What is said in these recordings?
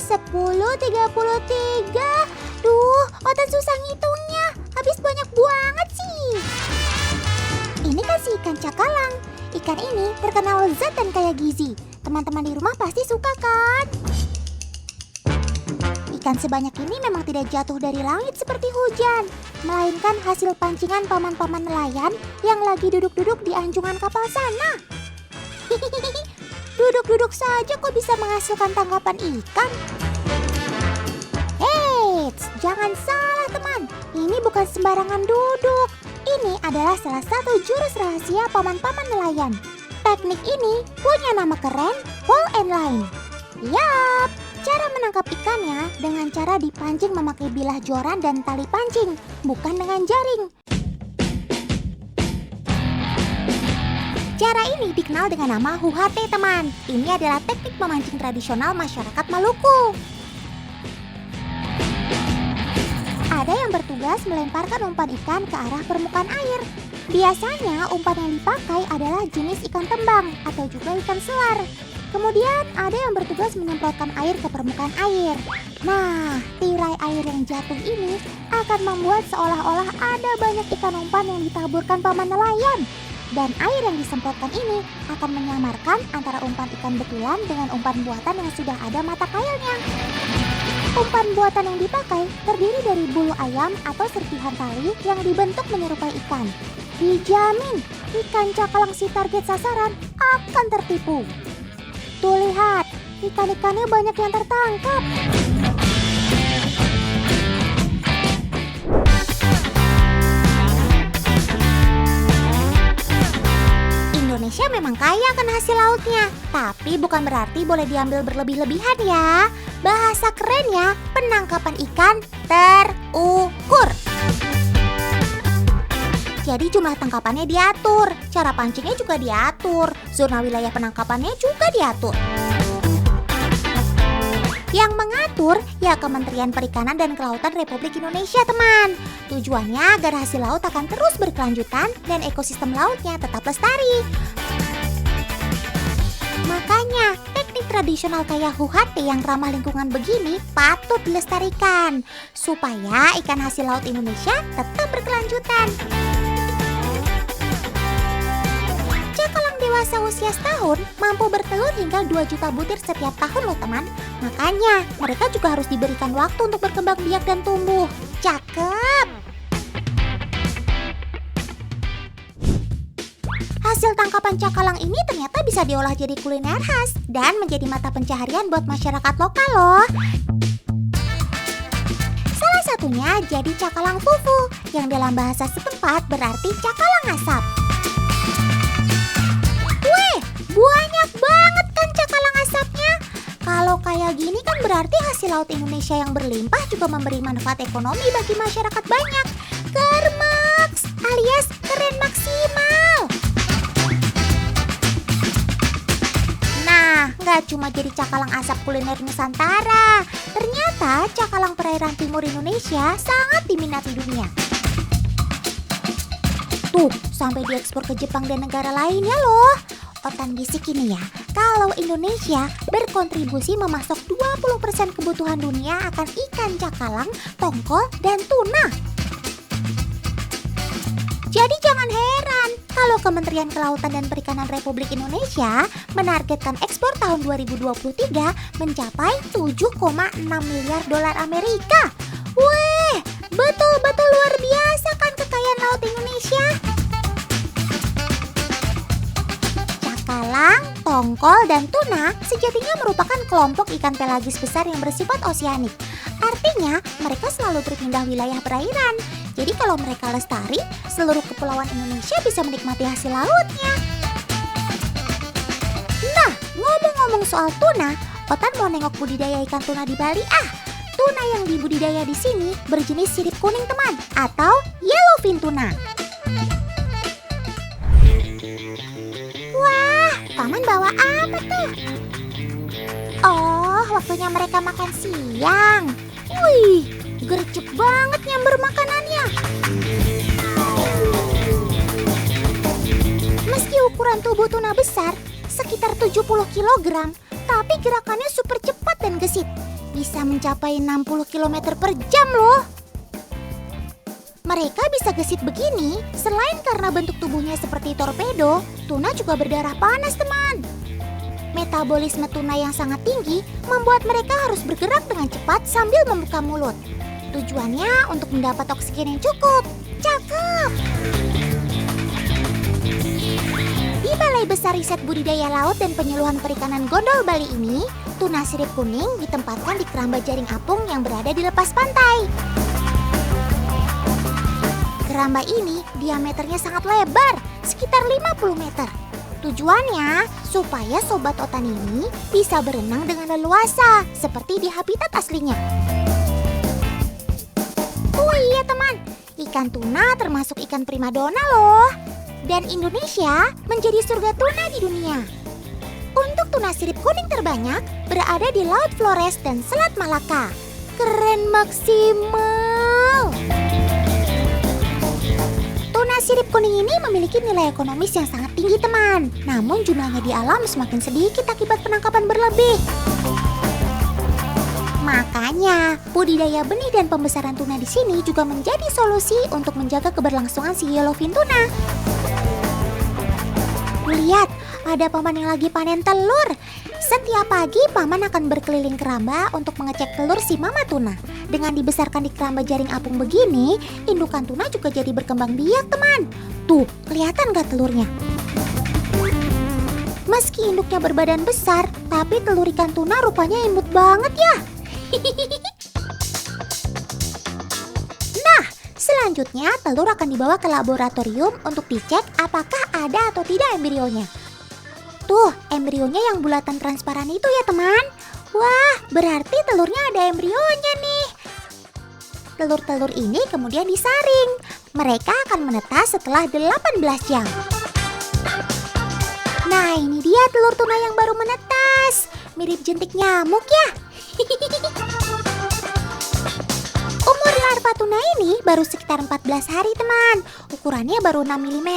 10:33. Duh, Otan susah ngitungnya. Habis banyak banget sih. Ini kan si ikan cakalang. Ikan ini terkenal lezat dan kaya gizi. Teman-teman di rumah pasti suka kan? Ikan sebanyak ini memang tidak jatuh dari langit seperti hujan, melainkan hasil pancingan paman-paman nelayan yang lagi duduk-duduk di anjungan kapal sana. Duduk-duduk saja kok bisa menghasilkan tangkapan ikan? Eits, jangan salah teman, ini bukan sembarangan duduk. Ini adalah salah satu jurus rahasia paman-paman nelayan. Teknik ini punya nama keren, Pull and Line. Yap, cara menangkap ikannya dengan cara dipancing memakai bilah joran dan tali pancing, bukan dengan jaring. Cara ini dikenal dengan nama Huhate teman. Ini adalah teknik memancing tradisional masyarakat Maluku. Ada yang bertugas melemparkan umpan ikan ke arah permukaan air. Biasanya umpan yang dipakai adalah jenis ikan tembang atau juga ikan selar. Kemudian ada yang bertugas menyemprotkan air ke permukaan air. Nah, tirai air yang jatuh ini akan membuat seolah-olah ada banyak ikan umpan yang ditaburkan paman nelayan. Dan air yang disemprotkan ini akan menyamarkan antara umpan ikan betulan dengan umpan buatan yang sudah ada mata kailnya. Umpan buatan yang dipakai terdiri dari bulu ayam atau serpihan tali yang dibentuk menyerupai ikan. Dijamin, ikan cakalang si target sasaran akan tertipu. Tuh lihat, ikan-ikannya banyak yang tertangkap. Indonesia memang kaya akan hasil lautnya, tapi bukan berarti boleh diambil berlebih-lebihan ya. Bahasa kerennya, penangkapan ikan terukur. Jadi jumlah tangkapannya diatur, cara pancingnya juga diatur, zona wilayah penangkapannya juga diatur. Yang mengatur ya Kementerian Perikanan dan Kelautan Republik Indonesia teman. Tujuannya agar hasil laut akan terus berkelanjutan dan ekosistem lautnya tetap lestari. Makanya teknik tradisional kayak Huhate yang ramah lingkungan begini patut dilestarikan supaya ikan hasil laut Indonesia tetap berkelanjutan. Cakalang dewasa usia setahun mampu bertelur hingga 2 juta butir setiap tahun loh teman. Makanya mereka juga harus diberikan waktu untuk berkembang biak dan tumbuh. Cakep! Hasil tangkapan cakalang ini ternyata bisa diolah jadi kuliner khas dan menjadi mata pencaharian buat masyarakat lokal loh. Salah satunya jadi cakalang fufu yang dalam bahasa setempat berarti cakalang asap. Banyak banget kan cakalang asapnya. Kalau kayak gini kan berarti hasil laut Indonesia yang berlimpah juga memberi manfaat ekonomi bagi masyarakat banyak. Kermaks alias keren maksimal. Nah, nggak cuma jadi cakalang asap kuliner Nusantara. Ternyata cakalang perairan timur Indonesia sangat diminati dunia. Tuh, sampai diekspor ke Jepang dan negara lainnya loh. Otan bisik ini ya, kalau Indonesia berkontribusi memasok 20% kebutuhan dunia akan ikan cakalang, tongkol, dan tuna. Jadi jangan heran kalau Kementerian Kelautan dan Perikanan Republik Indonesia menargetkan ekspor tahun 2023 mencapai 7,6 miliar dolar Amerika. Weh, betul-betul luar biasa kan kekayaan laut Indonesia. Cakalang, tongkol, dan tuna sejatinya merupakan kelompok ikan pelagis besar yang bersifat oseanik. Artinya, mereka selalu berpindah wilayah perairan. Jadi kalau mereka lestari, seluruh kepulauan Indonesia bisa menikmati hasil lautnya. Nah, ngomong-ngomong soal tuna, Otan mau nengok budidaya ikan tuna di Bali ah. Tuna yang dibudidaya di sini berjenis sirip kuning teman, atau yellowfin tuna. Wah, paman bawa apa tuh? Oh, waktunya mereka makan siang. Wih, gercep banget nyamber makanannya. Meski ukuran tubuh tuna besar, sekitar 70 kg, Tapi gerakannya super cepat dan gesit. Bisa mencapai 60 km per jam loh. Mereka bisa gesit begini selain karena bentuk tubuhnya seperti torpedo, tuna juga berdarah panas, teman. Metabolisme tuna yang sangat tinggi membuat mereka harus bergerak dengan cepat sambil membuka mulut. Tujuannya untuk mendapat oksigen yang cukup. Cakep! Di Balai Besar Riset Budidaya Laut dan Penyuluhan Perikanan Gondol Bali ini, tuna sirip kuning ditempatkan di keramba jaring apung yang berada di lepas pantai. Keramba ini diameternya sangat lebar, sekitar 50 meter. Tujuannya supaya sobat otan ini bisa berenang dengan leluasa seperti di habitat aslinya. Oh iya teman, ikan tuna termasuk ikan primadona loh. Dan Indonesia menjadi surga tuna di dunia. Untuk tuna sirip kuning terbanyak berada di Laut Flores dan Selat Malaka. Keren maksimal. Tuna sirip kuning ini memiliki nilai ekonomis yang sangat tinggi teman. Namun jumlahnya di alam semakin sedikit akibat penangkapan berlebih. Makanya, budidaya benih dan pembesaran tuna di sini juga menjadi solusi untuk menjaga keberlangsungan si yellowfin tuna. Lihat, ada paman yang lagi panen telur. Setiap pagi, paman akan berkeliling keramba untuk mengecek telur si mama tuna. Dengan dibesarkan di keramba jaring apung begini, indukan tuna juga jadi berkembang biak, teman. Tuh, kelihatan gak telurnya? Meski induknya berbadan besar, tapi telur ikan tuna rupanya imut banget ya. Nah, selanjutnya telur akan dibawa ke laboratorium untuk dicek apakah ada atau tidak embrionya. Tuh, embrionya yang bulatan transparan itu ya teman. Wah, berarti telurnya ada embrionya nih. Telur-telur ini kemudian disaring. Mereka akan menetas setelah 18 jam. Nah, ini dia telur tuna yang baru menetas. Mirip jentik nyamuk ya. Umur larva tuna ini baru sekitar 14 hari teman. Ukurannya baru 6 mm.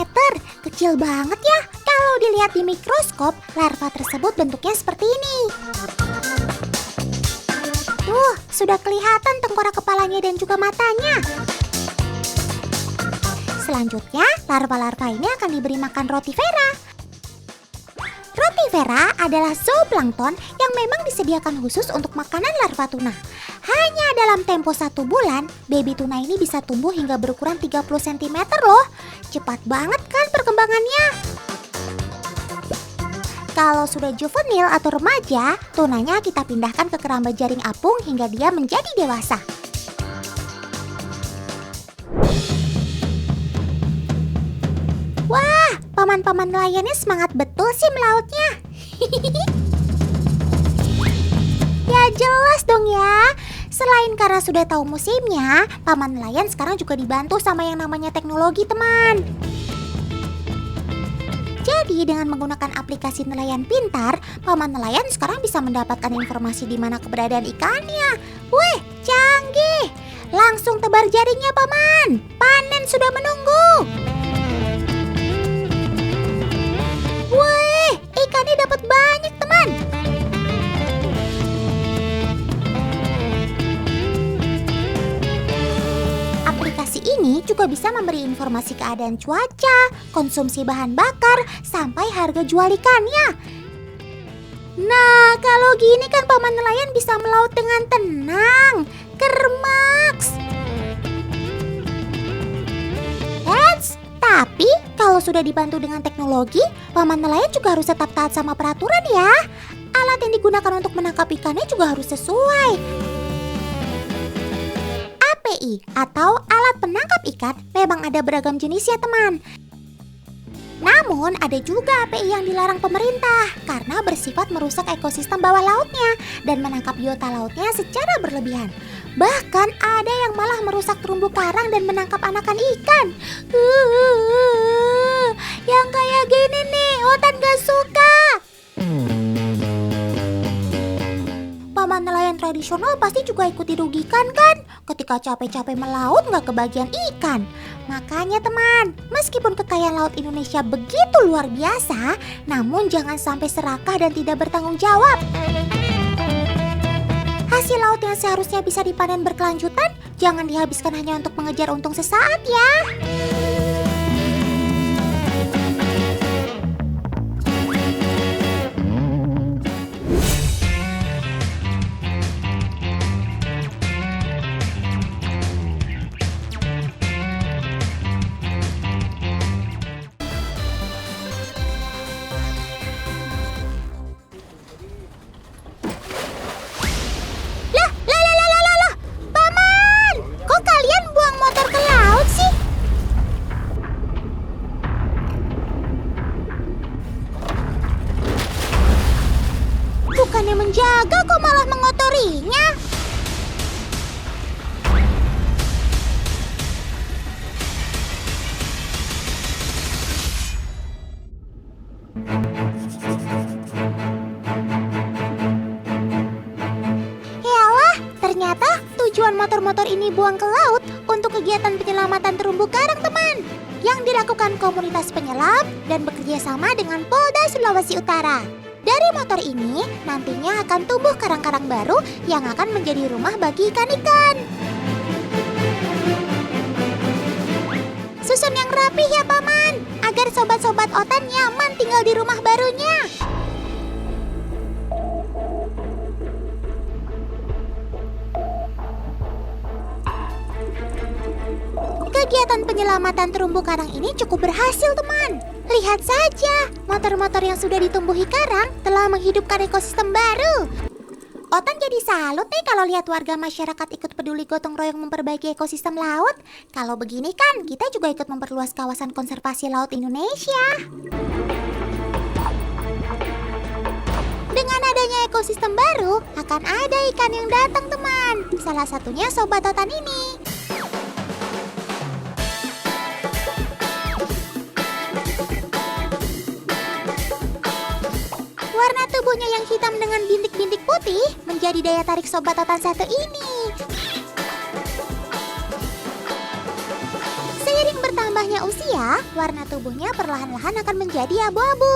Kecil banget ya. Kalau dilihat di mikroskop, larva tersebut bentuknya seperti ini. Tuh, sudah kelihatan tengkorak kepalanya dan juga matanya. Selanjutnya, larva-larva ini akan diberi makan rotifera. Rotifera adalah zooplankton yang memang disediakan khusus untuk makanan larva tuna. Hanya dalam tempo 1 bulan, baby tuna ini bisa tumbuh hingga berukuran 30 cm loh. Cepat banget kan perkembangannya? Kalau sudah juvenil atau remaja, tunanya kita pindahkan ke keramba jaring apung hingga dia menjadi dewasa. Wah, paman-paman nelayannya semangat betul sih melautnya. Ya jelas dong ya. Selain karena sudah tahu musimnya, paman nelayan sekarang juga dibantu sama yang namanya teknologi teman. Jadi dengan menggunakan aplikasi nelayan pintar, paman nelayan sekarang bisa mendapatkan informasi di mana keberadaan ikannya. Wih, canggih. Langsung tebar jaringnya paman. Panen sudah menunggu. Wih, ikannya dapat banyak teman. Aplikasi ini juga bisa memberi informasi keadaan cuaca, konsumsi bahan bakar, sampai harga jual ikannya. Nah, kalau gini kan paman nelayan bisa melaut dengan tenang. Kermaks. Tapi kalau sudah dibantu dengan teknologi, paman nelayan juga harus tetap taat sama peraturan ya. Alat yang digunakan untuk menangkap ikannya juga harus sesuai. API atau alat penangkap ikan memang ada beragam jenisnya teman. Namun ada juga API yang dilarang pemerintah karena bersifat merusak ekosistem bawah lautnya dan menangkap biota lautnya secara berlebihan. Bahkan ada yang malah merusak terumbu karang dan menangkap anakan ikan. Yang kayak gini nih, Otan gak suka. Paman nelayan tradisional pasti juga ikut dirugikan kan? Ketika capek-capek melaut nggak kebagian ikan. Makanya teman, meskipun kekayaan laut Indonesia begitu luar biasa, namun jangan sampai serakah dan tidak bertanggung jawab. Hasil laut yang seharusnya bisa dipanen berkelanjutan, jangan dihabiskan hanya untuk mengejar untung sesaat ya. Bukannya menjaga kok malah mengotorinya. Yalah, ternyata tujuan motor-motor ini buang ke laut untuk kegiatan penyelamatan terumbu karang teman, yang dilakukan komunitas penyelam dan bekerja sama dengan Polda Sulawesi Utara. Dari motor ini, nantinya akan tumbuh karang-karang baru yang akan menjadi rumah bagi ikan-ikan. Susun yang rapih ya Paman, agar sobat-sobat Otan nyaman tinggal di rumah barunya. Kegiatan penyelamatan terumbu karang ini cukup berhasil teman. Lihat saja, motor-motor yang sudah ditumbuhi karang telah menghidupkan ekosistem baru. Otan jadi salut nih kalau lihat warga masyarakat ikut peduli gotong royong memperbaiki ekosistem laut. Kalau begini kan, kita juga ikut memperluas kawasan konservasi laut Indonesia. Dengan adanya ekosistem baru, akan ada ikan yang datang teman. Salah satunya Sobat Otan ini. Warna tubuhnya yang hitam dengan bintik-bintik putih menjadi daya tarik Sobat Otan satu ini. Seiring bertambahnya usia, warna tubuhnya perlahan-lahan akan menjadi abu-abu.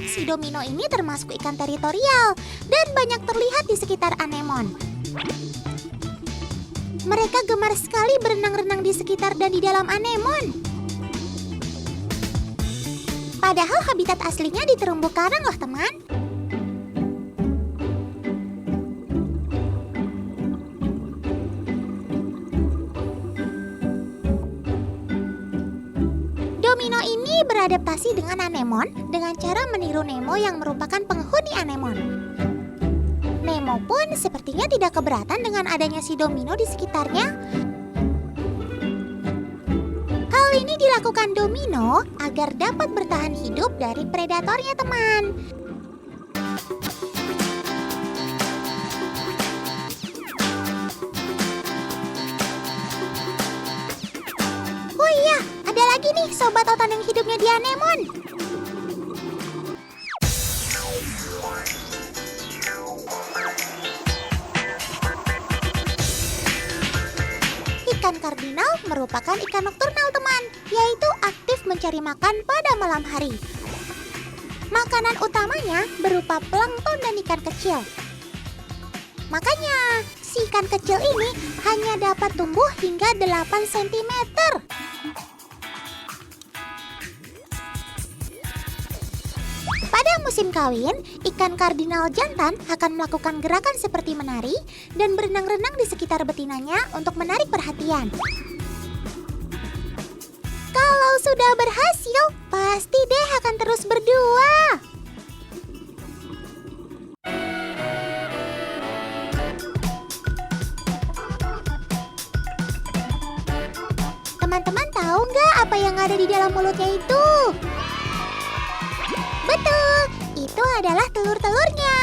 Si domino ini termasuk ikan teritorial dan banyak terlihat di sekitar anemon. Mereka gemar sekali berenang-renang di sekitar dan di dalam anemon. Padahal habitat aslinya di terumbu karang loh teman. Domino ini beradaptasi dengan anemon dengan cara meniru Nemo yang merupakan penghuni anemon. Nemo pun sepertinya tidak keberatan dengan adanya si domino di sekitarnya. Hal ini dilakukan domino agar dapat bertahan hidup dari predatornya teman. Oh iya, ada lagi nih Sobat Otan yang hidupnya di anemon. Ikan kardinal merupakan ikan nokturnal teman, yaitu aktif mencari makan pada malam hari. Makanan utamanya berupa plankton dan ikan kecil. Makanya, si ikan kecil ini hanya dapat tumbuh hingga 8 cm. Pada musim kawin, ikan kardinal jantan akan melakukan gerakan seperti menari dan berenang-renang di sekitar betinanya untuk menarik perhatian. Kalau sudah berhasil, pasti deh akan terus berdua. Teman-teman tahu nggak apa yang ada di dalam mulutnya itu? Betul, itu adalah telur-telurnya.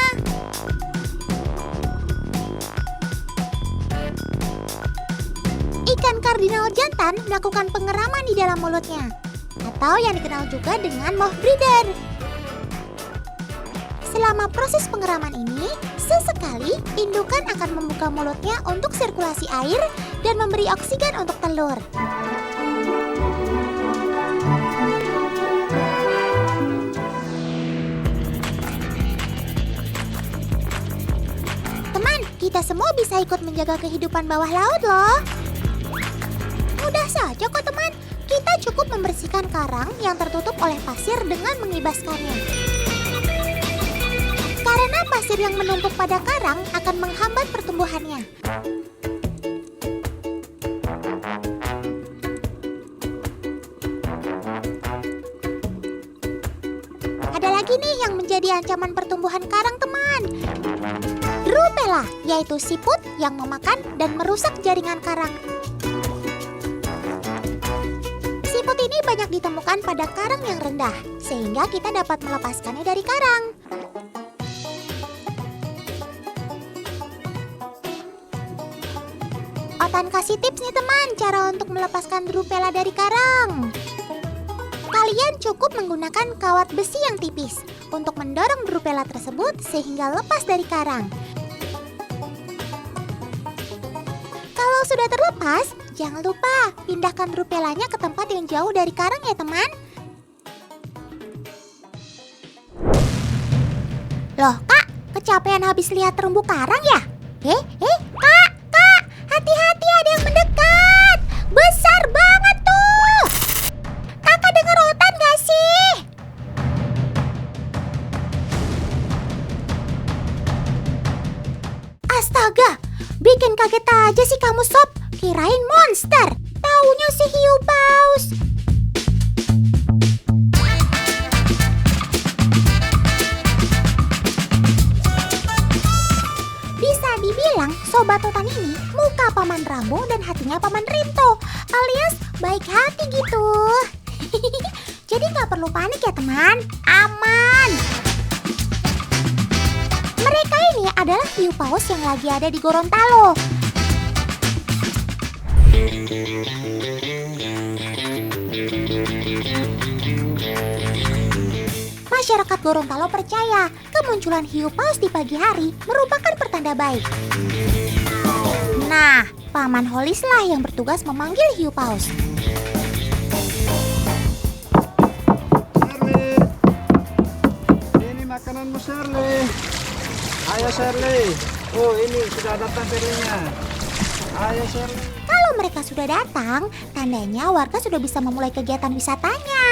Ikan kardinal jantan melakukan pengeraman di dalam mulutnya, atau yang dikenal juga dengan mouth breather. Selama proses pengeraman ini, sesekali indukan akan membuka mulutnya untuk sirkulasi air dan memberi oksigen untuk telur. Teman, kita semua bisa ikut menjaga kehidupan bawah laut loh. Mudah saja kok teman, kita cukup membersihkan karang yang tertutup oleh pasir dengan mengibaskannya. Karena pasir yang menumpuk pada karang akan menghambat pertumbuhannya. Ada lagi nih yang menjadi ancaman pertumbuhan karang teman. Drupela, yaitu siput yang memakan dan merusak jaringan karang. Siput ini banyak ditemukan pada karang yang rendah, sehingga kita dapat melepaskannya dari karang. Otan kasih tips nih teman, cara untuk melepaskan drupela dari karang. Kalian cukup menggunakan kawat besi yang tipis untuk mendorong drupela tersebut sehingga lepas dari karang. Kalau sudah terlepas, jangan lupa pindahkan drupelanya ke tempat yang jauh dari karang ya teman. Loh kak, kecapean habis lihat terumbu karang ya? Kak, hati-hati ada yang mendekat. Besar banget tuh. Kakak dengar otan gak sih? Astaga, bikin kaget aja sih kamu sob. Kirain monster, taunya si hiu paus. Bisa dibilang sobat otan ini muka Paman Rambo dan hatinya Paman Rinto, alias baik hati gitu. Jadi gak perlu panik ya teman, aman. Mereka ini adalah hiu paus yang lagi ada di Gorontalo. Masyarakat Gorontalo percaya kemunculan hiu paus di pagi hari merupakan pertanda baik. Nah, Paman Holis lah yang bertugas memanggil hiu paus. Shirley, ini makananmu Shirley. Ayo Shirley. Oh ini sudah datang piringnya. Ayo Shirley. Kalau mereka sudah datang, tandanya warga sudah bisa memulai kegiatan wisatanya.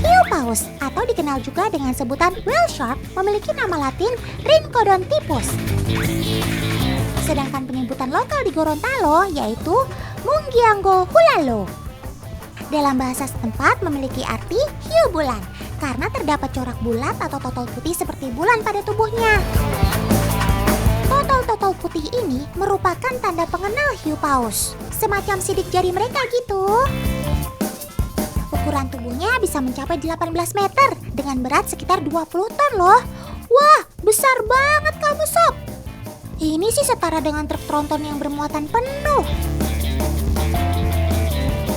Hiu paus atau dikenal juga dengan sebutan whale shark memiliki nama latin Rhincodontypus. Sedangkan penyebutan lokal di Gorontalo yaitu Munggianggo hulalo. Dalam bahasa setempat memiliki arti hiu bulan karena terdapat corak bulat atau totol putih seperti bulan pada tubuhnya. Totol-totol putih ini merupakan tanda pengenal hiu paus, semacam sidik jari mereka gitu. Ukuran tubuhnya bisa mencapai 18 meter dengan berat sekitar 20 ton loh. Wah, besar banget kamu sob. Ini sih setara dengan truk tronton yang bermuatan penuh.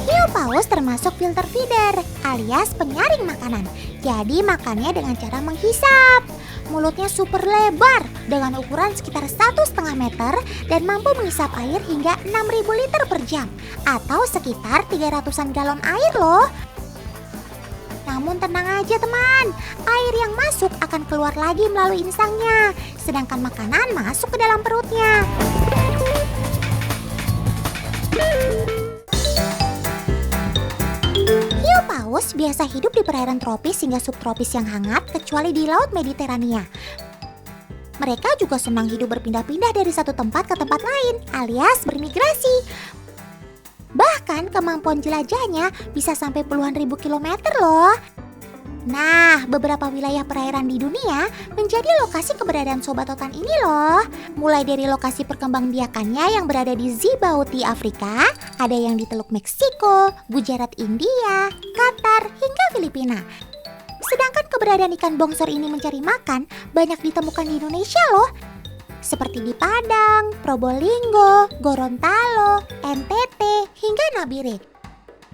Hiu paus termasuk filter feeder alias penyaring makanan. Jadi makannya dengan cara menghisap. Mulutnya super lebar dengan ukuran sekitar 1,5 meter dan mampu menghisap air hingga 6.000 liter per jam atau sekitar 300-an galon air loh. Namun tenang aja teman, air yang masuk akan keluar lagi melalui insangnya, sedangkan makanan masuk ke dalam perutnya. Hiu paus biasa hidup di perairan tropis hingga subtropis yang hangat kecuali di Laut Mediterania. Mereka juga senang hidup berpindah-pindah dari satu tempat ke tempat lain alias bermigrasi. Bahkan kemampuan jelajahnya bisa sampai puluhan ribu kilometer loh. Nah, beberapa wilayah perairan di dunia menjadi lokasi keberadaan sobat otan ini loh. Mulai dari lokasi perkembangbiakannya yang berada di Djibouti, Afrika, ada yang di Teluk Meksiko, Gujarat, India, Qatar, hingga Filipina. Sedangkan keberadaan ikan bongsor ini mencari makan banyak ditemukan di Indonesia loh. seperti di Padang, Probolinggo, Gorontalo, NTT, hingga Nabire.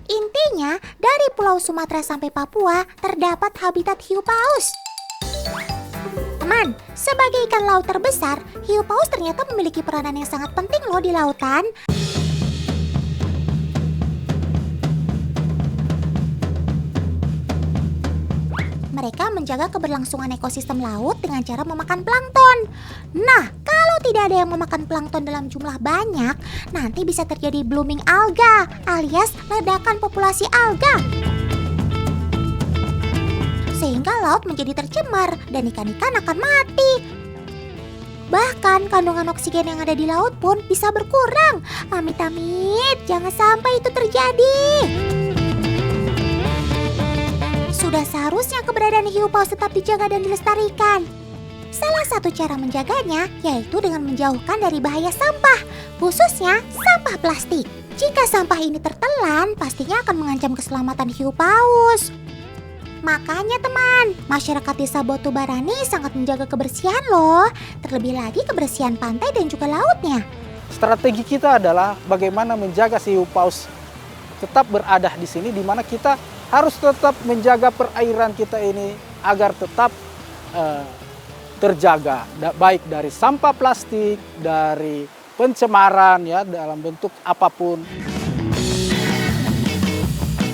Intinya, dari Pulau Sumatera sampai Papua terdapat habitat hiu paus. Teman, sebagai ikan laut terbesar, hiu paus ternyata memiliki peranan yang sangat penting loh di lautan. Mereka menjaga keberlangsungan ekosistem laut dengan cara memakan plankton. Nah, kalau tidak ada yang memakan plankton dalam jumlah banyak, nanti bisa terjadi blooming alga alias ledakan populasi alga. Sehingga laut menjadi tercemar dan ikan-ikan akan mati. Bahkan kandungan oksigen yang ada di laut pun bisa berkurang. Amit-amit, jangan sampai itu terjadi. Sudah seharusnya keberadaan hiu paus tetap dijaga dan dilestarikan. Salah satu cara menjaganya yaitu dengan menjauhkan dari bahaya sampah, khususnya sampah plastik. Jika sampah ini tertelan, pastinya akan mengancam keselamatan hiu paus. Makanya teman, masyarakat desa Botubarani sangat menjaga kebersihan loh. Terlebih lagi kebersihan pantai dan juga lautnya. Strategi kita adalah bagaimana menjaga si hiu paus tetap berada di sini, di mana kita harus tetap menjaga perairan kita ini agar tetap terjaga, baik dari sampah plastik, dari pencemaran ya dalam bentuk apapun.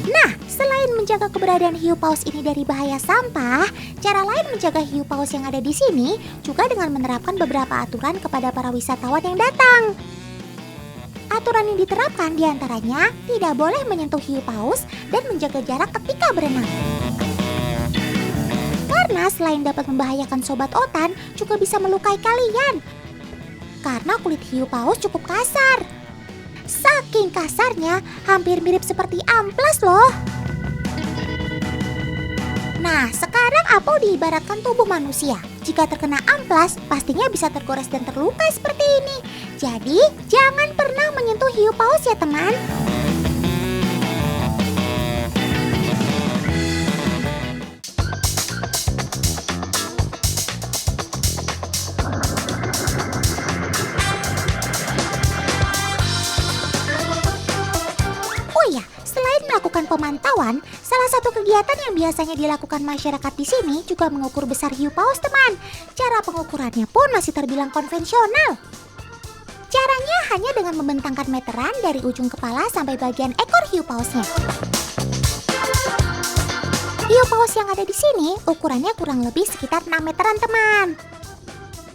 Nah, selain menjaga keberadaan hiu paus ini dari bahaya sampah, cara lain menjaga hiu paus yang ada di sini juga dengan menerapkan beberapa aturan kepada para wisatawan yang datang. Aturan yang diterapkan diantaranya tidak boleh menyentuh hiu paus dan menjaga jarak ketika berenang. Karena selain dapat membahayakan sobat otan, juga bisa melukai kalian. Karena kulit hiu paus cukup kasar. Saking kasarnya, hampir mirip seperti amplas loh. Nah, sekarang apel diibaratkan tubuh manusia. Jika terkena amplas, pastinya bisa tergores dan terluka seperti ini. Jadi, jangan pernah menyentuh hiu paus ya teman. Oh ya, selain melakukan pemantauan, salah satu kegiatan yang biasanya dilakukan masyarakat di sini juga mengukur besar hiu paus teman. Cara pengukurannya pun masih terbilang konvensional. Caranya hanya dengan membentangkan meteran dari ujung kepala sampai bagian ekor hiu pausnya. Hiu paus yang ada di sini ukurannya kurang lebih sekitar 6 meteran teman.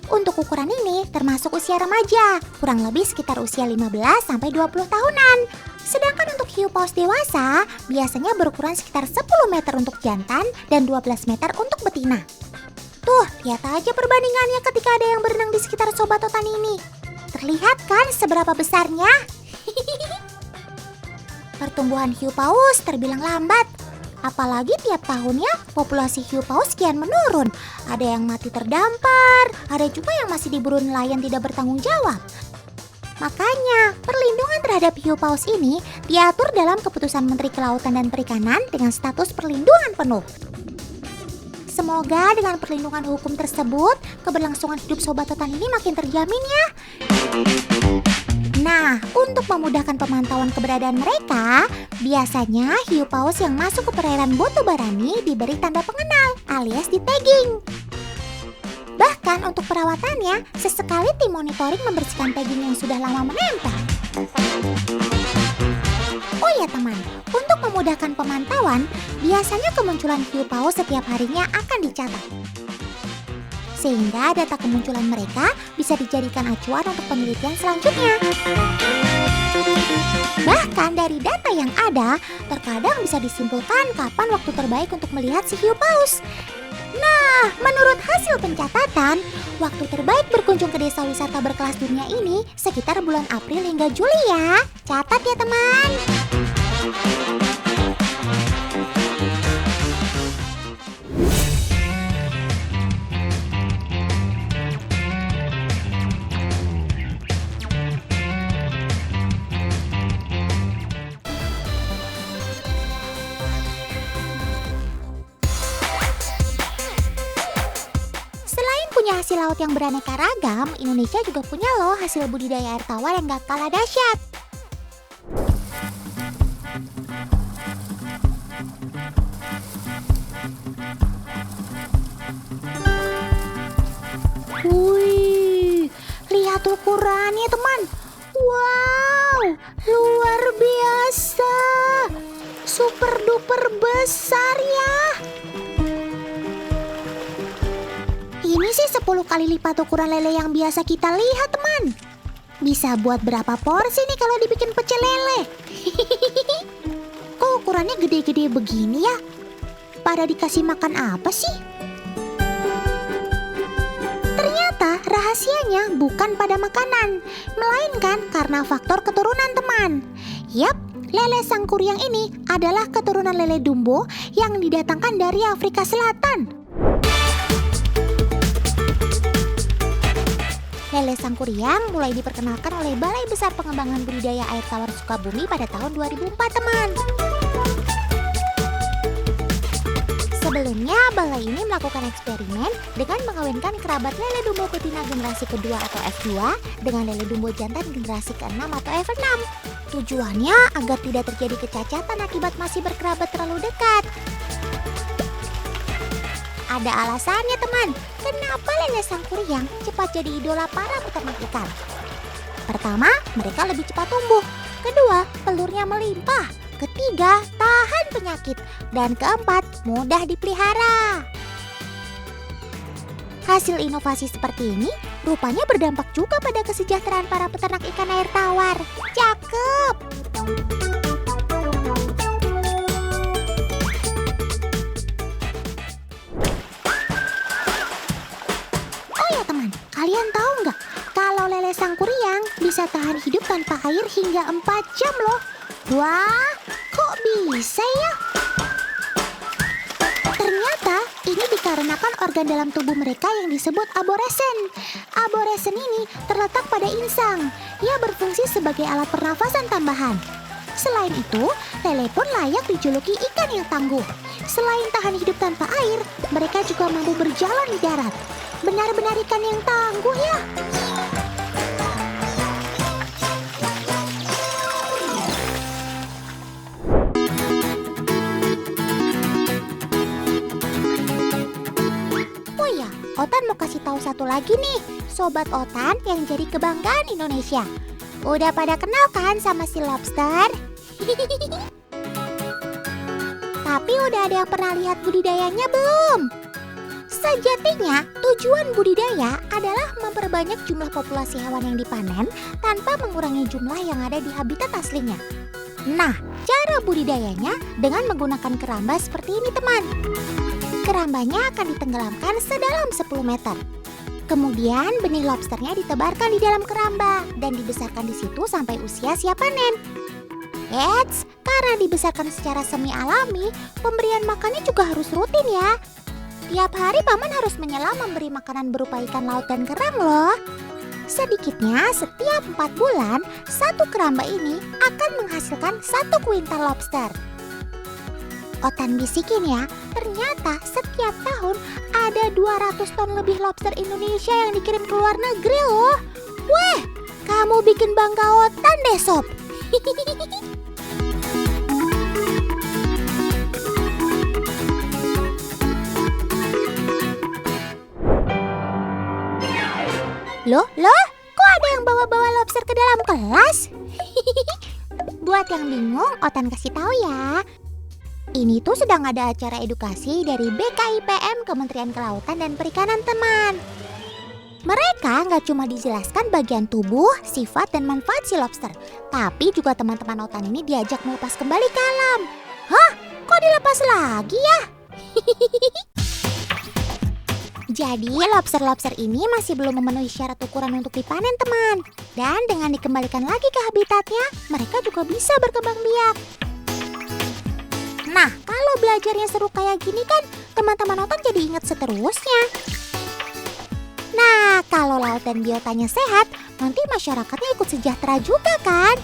Untuk ukuran ini termasuk usia remaja, kurang lebih sekitar usia 15 sampai 20 tahunan. Sedangkan untuk hiu paus dewasa biasanya berukuran sekitar 10 meter untuk jantan dan 12 meter untuk betina. Tuh, lihat aja perbandingannya ketika ada yang berenang di sekitar sobat otan ini. Terlihat kan seberapa besarnya? Pertumbuhan hiu paus terbilang lambat. Apalagi tiap tahunnya populasi hiu paus kian menurun. Ada yang mati terdampar, ada juga yang masih diburu nelayan tidak bertanggung jawab. Makanya, perlindungan terhadap hiu paus ini diatur dalam keputusan Menteri Kelautan dan Perikanan dengan status perlindungan penuh. Semoga dengan perlindungan hukum tersebut, keberlangsungan hidup sobat otan ini makin terjamin ya. Nah, untuk memudahkan pemantauan keberadaan mereka, biasanya hiu paus yang masuk ke perairan Botubarani diberi tanda pengenal alias di tagging. Bahkan untuk perawatannya, sesekali tim monitoring membersihkan tagging yang sudah lama menempel. Oh ya teman, untuk memudahkan pemantauan, biasanya kemunculan hiu paus setiap harinya akan dicatat. Sehingga data kemunculan mereka bisa dijadikan acuan untuk penelitian selanjutnya. Bahkan dari data yang ada, terkadang bisa disimpulkan kapan waktu terbaik untuk melihat si hiu paus. Nah, menurut hasil pencatatan, waktu terbaik berkunjung ke desa wisata berkelas dunia ini sekitar bulan April hingga Juli ya. Catat ya teman. Punya hasil hasil laut yang beraneka ragam, Indonesia juga punya loh hasil budidaya air tawar yang gak kalah dahsyat. Wih, lihat ukurannya teman. Wow, luar biasa. Super duper besar ya. Ini sih 10 kali lipat ukuran lele yang biasa kita lihat teman. Bisa buat berapa porsi nih kalau dibikin pecel lele? Kok ukurannya gede-gede begini ya? Pada dikasih makan apa sih? Ternyata rahasianya bukan pada makanan, melainkan karena faktor keturunan teman. Yap, lele sangkuriang ini adalah keturunan lele Dumbo yang didatangkan dari Afrika Selatan. Lele sangkuriang mulai diperkenalkan oleh Balai Besar Pengembangan Budidaya Air Tawar Sukabumi pada tahun 2004 teman. Sebelumnya, balai ini melakukan eksperimen dengan mengawinkan kerabat lele Dumbo betina generasi kedua atau F2 dengan lele Dumbo jantan generasi ke-6 atau F6. Tujuannya agar tidak terjadi kecacatan akibat masih berkerabat terlalu dekat. Ada alasannya teman, kenapa lele sangkuriang cepat jadi idola para peternak ikan. Pertama, mereka lebih cepat tumbuh. Kedua, telurnya melimpah. Ketiga, tahan penyakit. Dan keempat, mudah dipelihara. Hasil inovasi seperti ini rupanya berdampak juga pada kesejahteraan para peternak ikan air tawar. Cakep! Oh ya teman, kalian tahu nggak? Kalau lele sangkuriang bisa tahan hidup tanpa air hingga 4 jam loh. Wah, kok bisa ya? Ternyata ini dikarenakan organ dalam tubuh mereka yang disebut aboresen. Aboresen ini terletak pada insang. Ia berfungsi sebagai alat pernafasan tambahan. Selain itu, lele pun layak dijuluki ikan yang tangguh. Selain tahan hidup tanpa air, mereka juga mampu berjalan di darat. Benar-benar ikan yang tangguh ya. Otan mau kasih tahu satu lagi nih, Sobat Otan yang jadi kebanggaan Indonesia. Udah pada kenal kan sama si lobster? Tapi udah ada yang pernah lihat budidayanya belum? Sejatinya, tujuan budidaya adalah memperbanyak jumlah populasi hewan yang dipanen tanpa mengurangi jumlah yang ada di habitat aslinya. Nah, cara budidayanya dengan menggunakan keramba seperti ini teman. Kerambanya akan ditenggelamkan sedalam 10 meter. Kemudian benih lobsternya ditebarkan di dalam keramba dan dibesarkan di situ sampai usia siap panen. Eits, karena dibesarkan secara semi alami, pemberian makannya juga harus rutin ya. Tiap hari paman harus menyelam memberi makanan berupa ikan laut dan kerang loh. Sedikitnya setiap 4 bulan, satu keramba ini akan menghasilkan 1 kuintal lobster. Otan bisikin ya, ternyata setiap tahun ada 200 ton lebih lobster Indonesia yang dikirim ke luar negeri loh. Weh, kamu bikin bangga Otan deh sob. Loh, kok ada yang bawa-bawa lobster ke dalam kelas? Buat yang bingung, Otan kasih tahu ya. Ini tuh sedang ada acara edukasi dari BKIPM Kementerian Kelautan dan Perikanan teman. Mereka nggak cuma dijelaskan bagian tubuh, sifat, dan manfaat si lobster, tapi juga teman-teman Otan ini diajak melepas kembali ke alam. Hah? Kok dilepas lagi ya? Jadi lobster-lobster ini masih belum memenuhi syarat ukuran untuk dipanen teman. Dan dengan dikembalikan lagi ke habitatnya, mereka juga bisa berkembang biak. Nah, kalau belajarnya seru kayak gini kan, teman-teman Otan jadi ingat seterusnya. Nah, kalau laut dan biotanya sehat, nanti masyarakatnya ikut sejahtera juga kan?